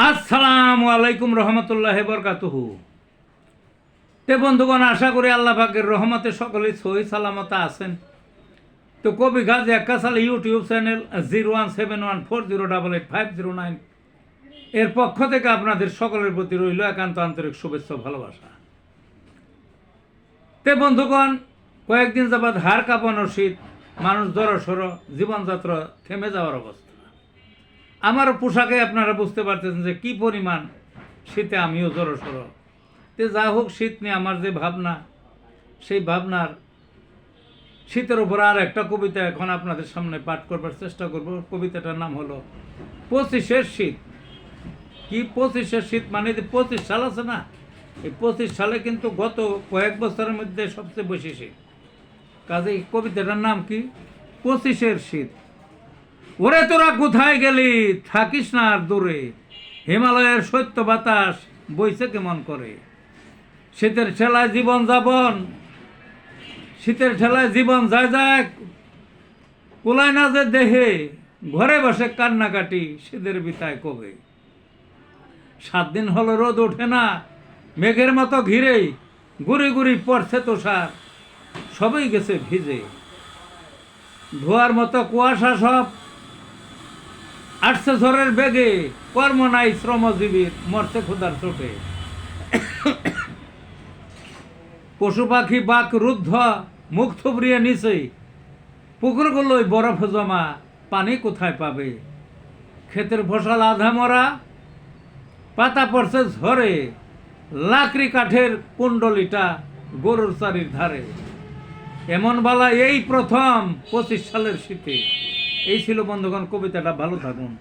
আসসালামু আলাইকুম রহমতুল্লাহি বরকাতুহু। তে বন্ধুগণ, আশা করি আল্লাহ পাকের রহমতে সকলেই সহি সালামত আছেন। তো কবি গাজী আক্কাস আলী ইউটিউব চ্যানেল 017140885009 এর পক্ষ থেকে আপনাদের সকলের প্রতি রইল একান্ত আন্তরিক শুভেচ্ছা ভালোবাসা। তে বন্ধুগণ, কয়েকদিন যাবৎ হাড় কাঁপানো শীত, মানুষ জড়সড়, জীবনযাত্রা থেমে যাওয়ার অবস্থা। আমার পোশাকে আপনারা বুঝতে পারতেছেন যে কি পরিমাণ শীতে আমিও জড়সড়। তে যা হোক, শীত নিয়ে আমার যে ভাবনা, সেই ভাবনার শীতের উপর আর একটা কবিতা এখন আপনাদের সামনে পাঠ করবার চেষ্টা করব। কবিতাটার নাম হলো 25-এর শীত। কি 25-এর শীত মানে যে 25 সাল আছে না, এই 25 সালে কিন্তু গত কয়েক বছরের মধ্যে সবচেয়ে বেশি শীত। কাজে এই কবিতাটার নাম কি? 25-এর শীত। ওরে তোরা কোথায় গেলি, থাকিস না আর দূরে, হিমালয়ের শৈত্য বাতাস বইছে কেমন করে। শীতের ঠেলায় জীবন যাপন, শীতের ঠেলায় জীবন যায় যায়, কুলায় না যে দেহে, ঘরে বসে কান্নাকাটি শীতের বিতায় কবে। 7 দিন হলো রোদ ওঠে না, মেঘের মতো ঘিরেই গুড়ি গুড়ি পড়ছে তুষার, সবই গেছে ভিজে। ধোয়ার মতো কুয়াশা সব আসছে ঝড়ের বেগে, কর্ম নাই শ্রমজীবীর, মরছে ক্ষুধার চোটে। পশু পাখি বাক রুদ্ধ, মুখ থুবড়িয়ে নিচে, পুকুরগুলোই বরফ জমা, পানি কোথায় পাবে। ক্ষেতের ফসল আধা মরা, পাতা পড়ছে ঝরে, লাকড়ি কাঠের কুণ্ডলিটা গরুর চারির ধারে। এমন বালা এই প্রথম 25 সালের শীতে। এই ছিল বন্ধুগণ কবিতাটা। ভালো থাকুন।